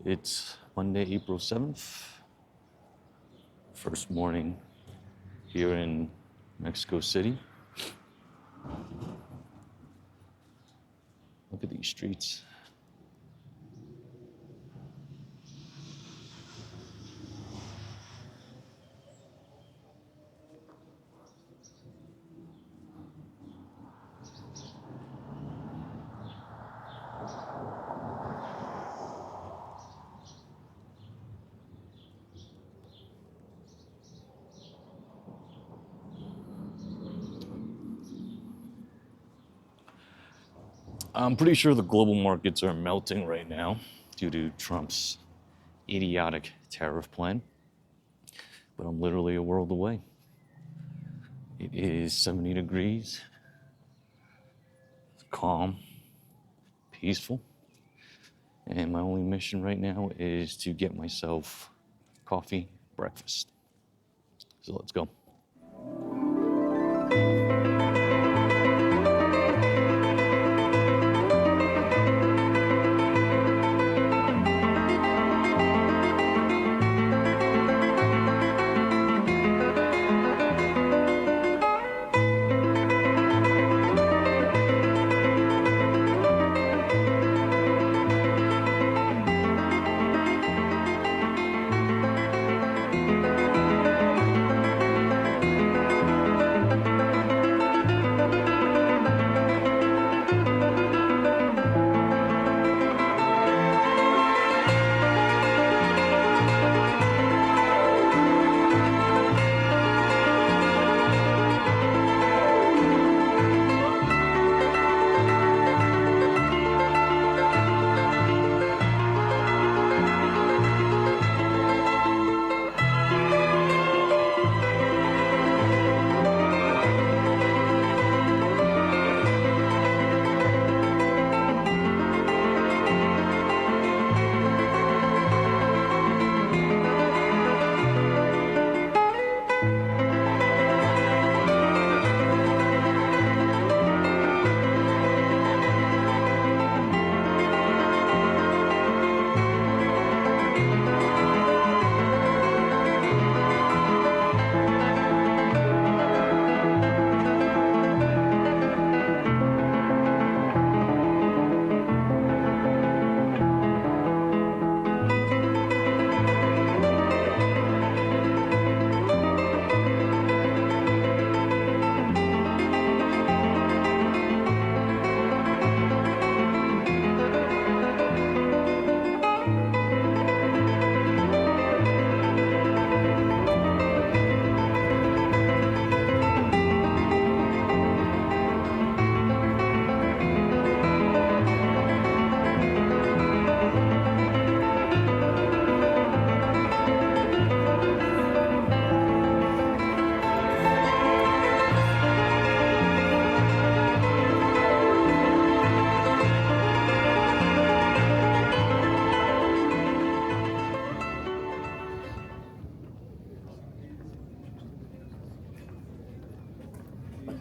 It's Monday, April 7th, first morning here in Mexico City. Look at these streets. I'm pretty sure the global markets are melting right now due to Trump's idiotic tariff plan, but I'm literally a world away. It is 70 degrees, calm, peaceful, and my only mission right now is to get myself coffee, breakfast. So let's go.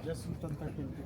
Ya son tanta gente.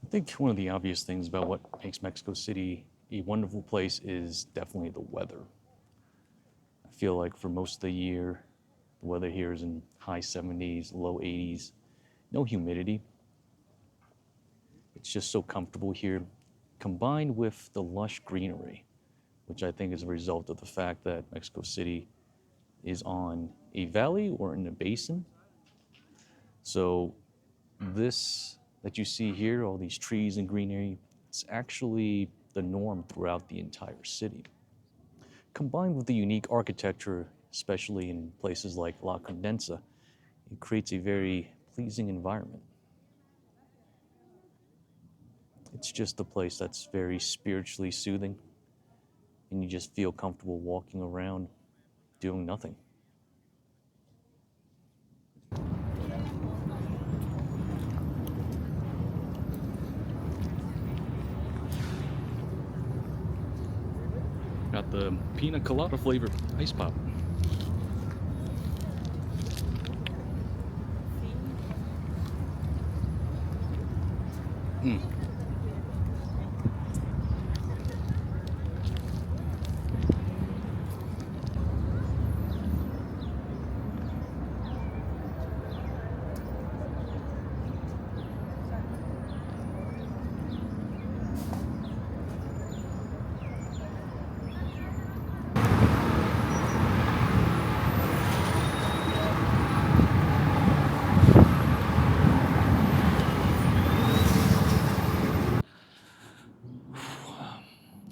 I think one of the obvious things about what makes Mexico City a wonderful place is definitely the weather. I feel like for most of the year, The weather here is in high 70s, low 80s, no humidity. It's just so comfortable here, combined with the lush greenery, which I think is a result of the fact that Mexico City is on a valley or in a basin. So this that you see here, all these trees and greenery, it's actually the norm throughout the entire city. Combined with the unique architecture, especially in places like La Condensa, it creates a very pleasing environment. It's just a place that's very spiritually soothing, and you just feel comfortable walking around doing nothing. Got the pina colada flavored ice pop. Mm.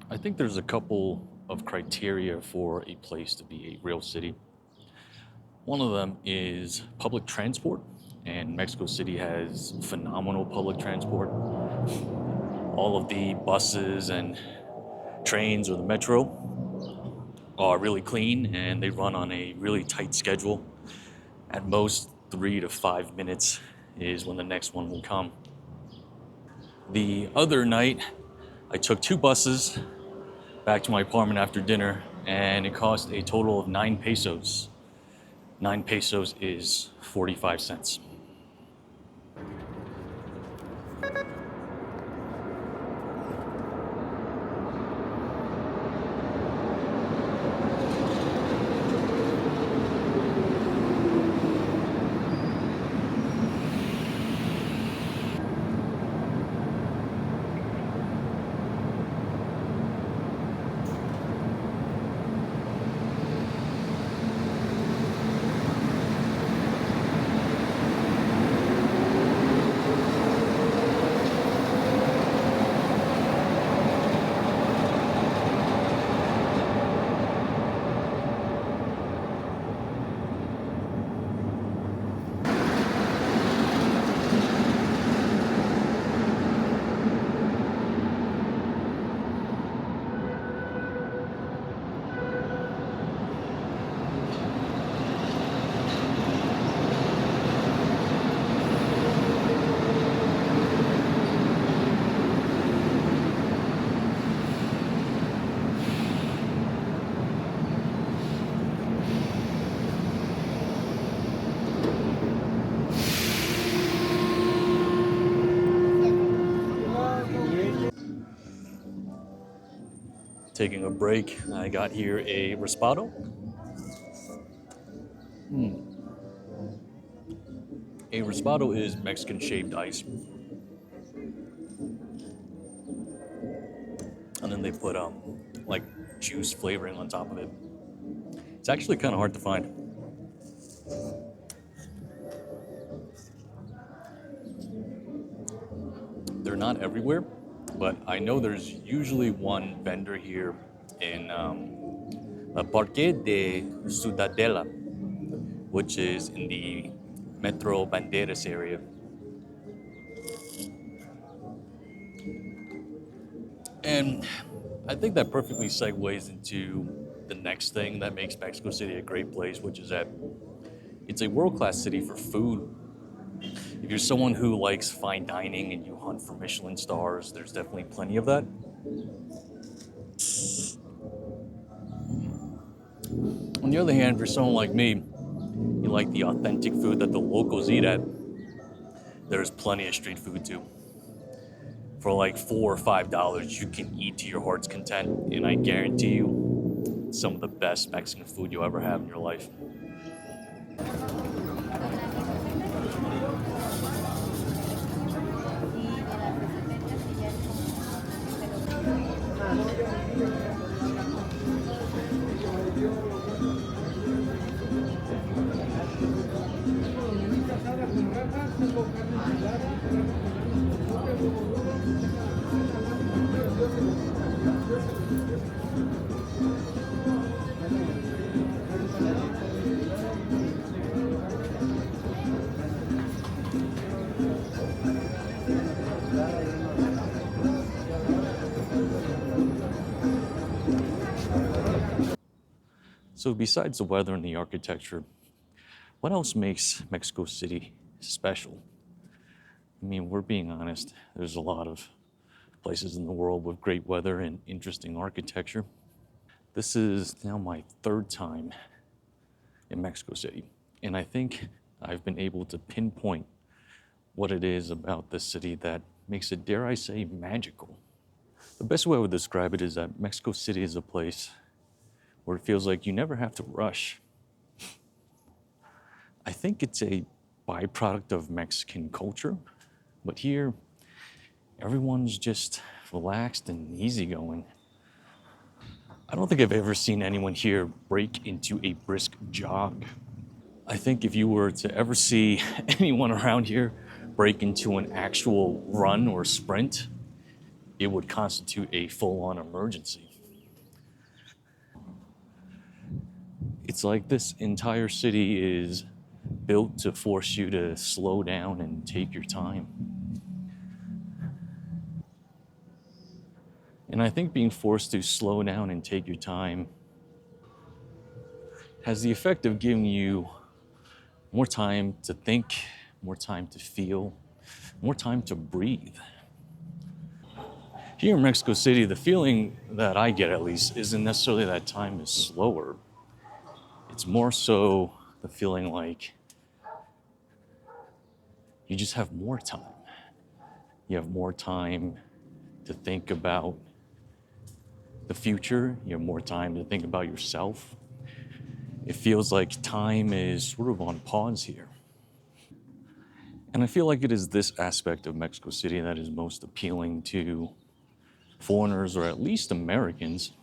I think there's a couple of criteria for a place to be a real city. One of them is public transport, and Mexico City has phenomenal public transport. All of the buses and trains or the metro are really clean and they run on a really tight schedule. At most, 3 to 5 minutes is when the next one will come. The other night, I took 2 buses back to my apartment after dinner, and it cost a total of 9 pesos. 9 pesos is 45 cents. Taking a break, I got here a raspado. A raspado is Mexican shaved ice. And then they put like juice flavoring on top of it. It's actually kind of hard to find. They're not everywhere, but I know there's usually one vendor here in La Parque de Ciudadela, which is in the Metro Banderas area. And I think that perfectly segues into the next thing that makes Mexico City a great place, which is that it's a world-class city for food. If you're someone who likes fine dining and you hunt for Michelin stars, there's definitely plenty of that. On the other hand, if you're someone like me, you like the authentic food that the locals eat at, there's plenty of street food too. For like $4 or $5, you can eat to your heart's content, and I guarantee you, some of the best Mexican food you'll ever have in your life. So, besides the weather and the architecture, what else makes Mexico City special? I mean, we're being honest, there's a lot of places in the world with great weather and interesting architecture. This is now my third time in Mexico City, and I think I've been able to pinpoint what it is about this city that makes it, dare I say, magical. The best way I would describe it is that Mexico City is a place where it feels like you never have to rush. I think it's a byproduct of Mexican culture, but here everyone's just relaxed and easygoing. I don't think I've ever seen anyone here break into a brisk jog. I think if you were to ever see anyone around here break into an actual run or sprint, it would constitute a full-on emergency. It's like this entire city is built to force you to slow down and take your time. And I think being forced to slow down and take your time has the effect of giving you more time to think, more time to feel, more time to breathe. Here in Mexico City, the feeling that I get at least isn't necessarily that time is slower. It's more so the feeling like you just have more time. You have more time to think about the future. You have more time to think about yourself. It feels like time is sort of on pause here. And I feel like it is this aspect of Mexico City that is most appealing to foreigners, or at least Americans.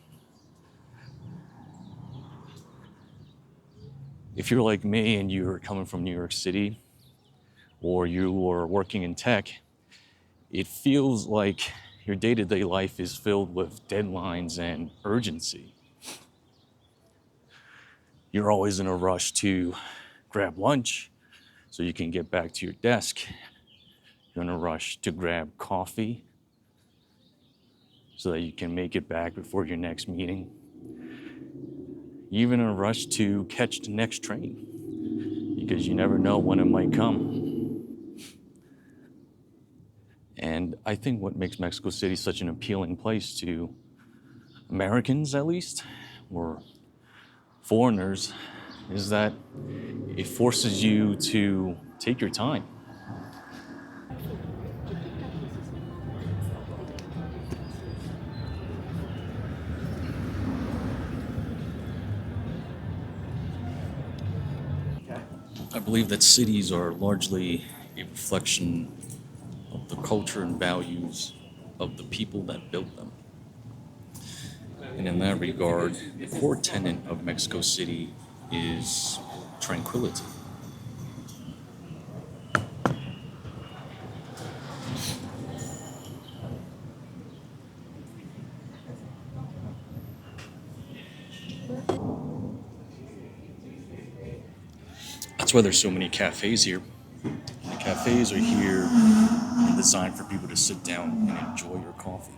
If you're like me and you're coming from New York City, or you are working in tech, it feels like your day-to-day life is filled with deadlines and urgency. You're always in a rush to grab lunch so you can get back to your desk. You're in a rush to grab coffee so that you can make it back before your next meeting. You're even in a rush to catch the next train because you never know when it might come. And I think what makes Mexico City such an appealing place to Americans, at least, or foreigners, is that it forces you to take your time. I believe that cities are largely a reflection of the culture and values of the people that built them. And in that regard, the core tenet of Mexico City is tranquility. That's why there's so many cafes here. The cafes are here and designed for people to sit down and enjoy your coffee.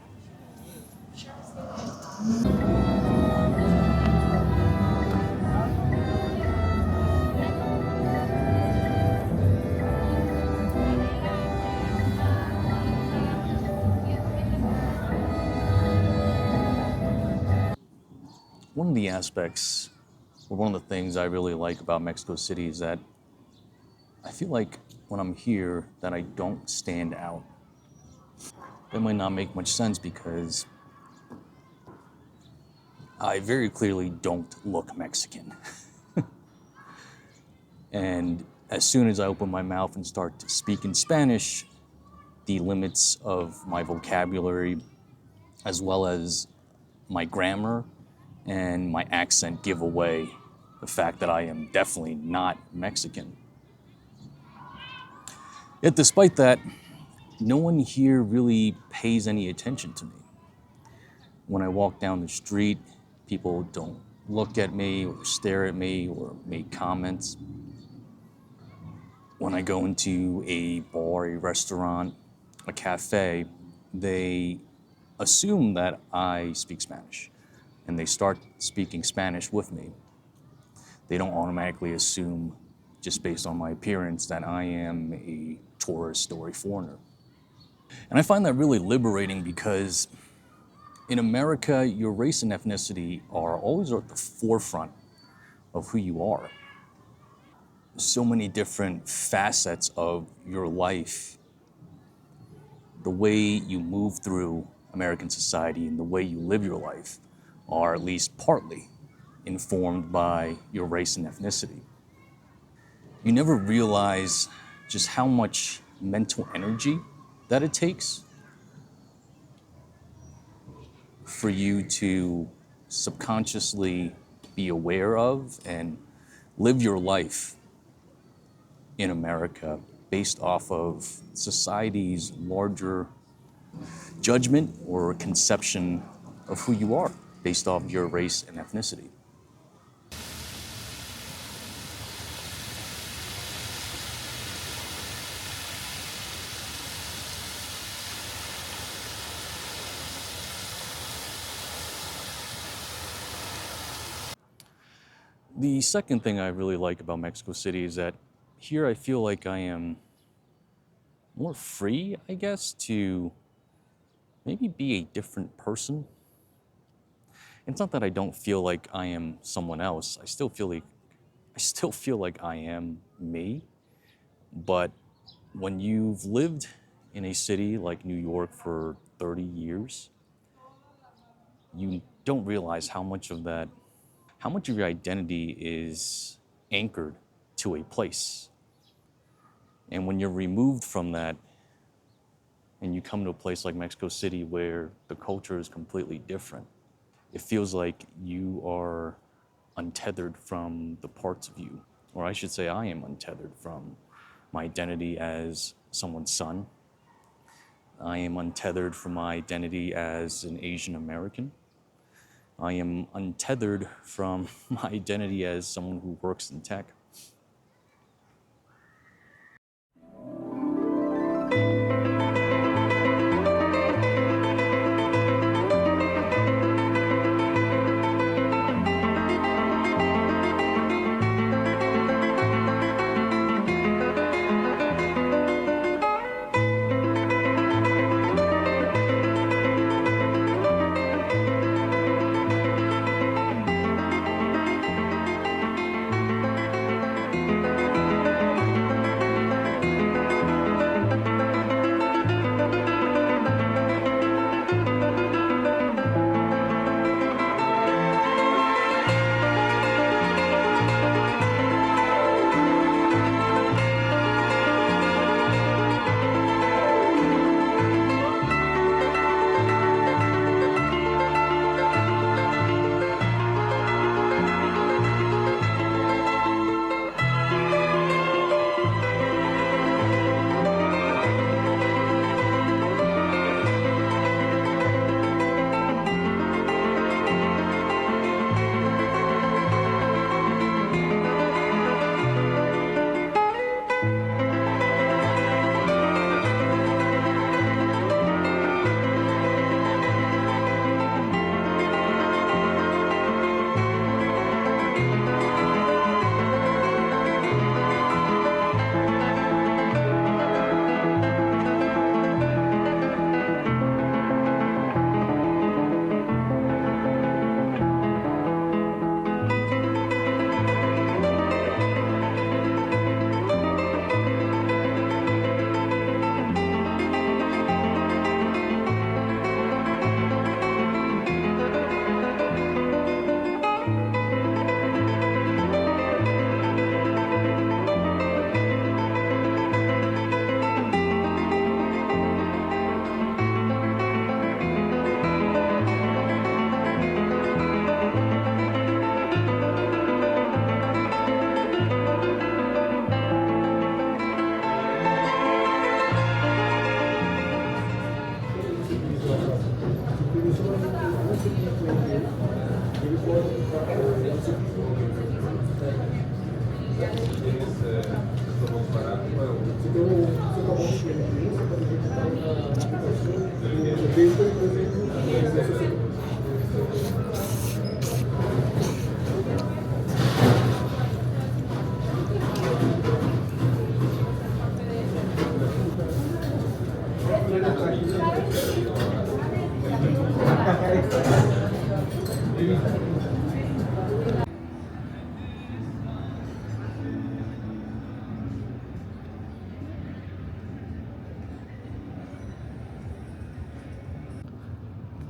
One of the aspects, or one of the things I really like about Mexico City is that I feel like when I'm here that I don't stand out. That might not make much sense because I very clearly don't look Mexican. And as soon as I open my mouth and start to speak in Spanish, the limits of my vocabulary, as well as my grammar and my accent, give away the fact that I am definitely not Mexican. Yet, despite that, no one here really pays any attention to me. When I walk down the street, people don't look at me or stare at me or make comments. When I go into a bar, a restaurant, a cafe, they assume that I speak Spanish and they start speaking Spanish with me. They don't automatically assume, just based on my appearance, that I am a tourist or a foreigner. And I find that really liberating because in America, your race and ethnicity are always at the forefront of who you are. So many different facets of your life, the way you move through American society and the way you live your life are at least partly informed by your race and ethnicity. You never realize just how much mental energy that it takes for you to subconsciously be aware of and live your life in America based off of society's larger judgment or conception of who you are based off your race and ethnicity. The second thing I really like about Mexico City is that here I feel like I am more free, I guess, to maybe be a different person. It's not that I don't feel like I am someone else. I still feel like I am me. But when you've lived in a city like New York for 30 years, you don't realize how much of your identity is anchored to a place. And when you're removed from that and you come to a place like Mexico City where the culture is completely different, it feels like you are untethered from the parts of you, or I should say, I am untethered from my identity as someone's son. I am untethered from my identity as an Asian American. I am untethered from my identity as someone who works in tech.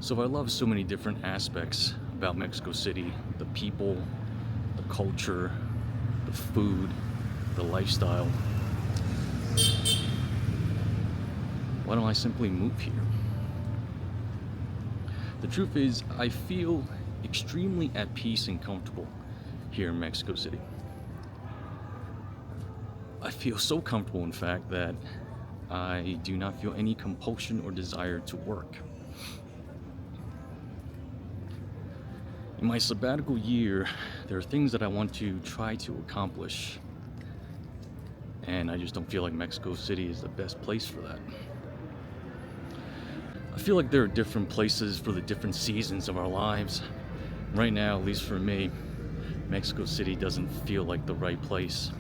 So I love so many different aspects about Mexico City: the people, the culture, the food, the lifestyle. Why don't I simply move here? The truth is, I feel extremely at peace and comfortable here in Mexico City. I feel so comfortable, in fact, that I do not feel any compulsion or desire to work. In my sabbatical year, there are things that I want to try to accomplish, and I just don't feel like Mexico City is the best place for that. I feel like there are different places for the different seasons of our lives. Right now, at least for me, Mexico City doesn't feel like the right place.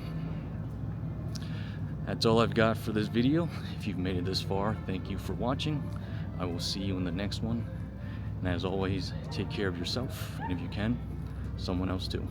That's all I've got for this video. If you've made it this far, thank you for watching. I will see you in the next one. And as always, take care of yourself, and if you can, someone else too.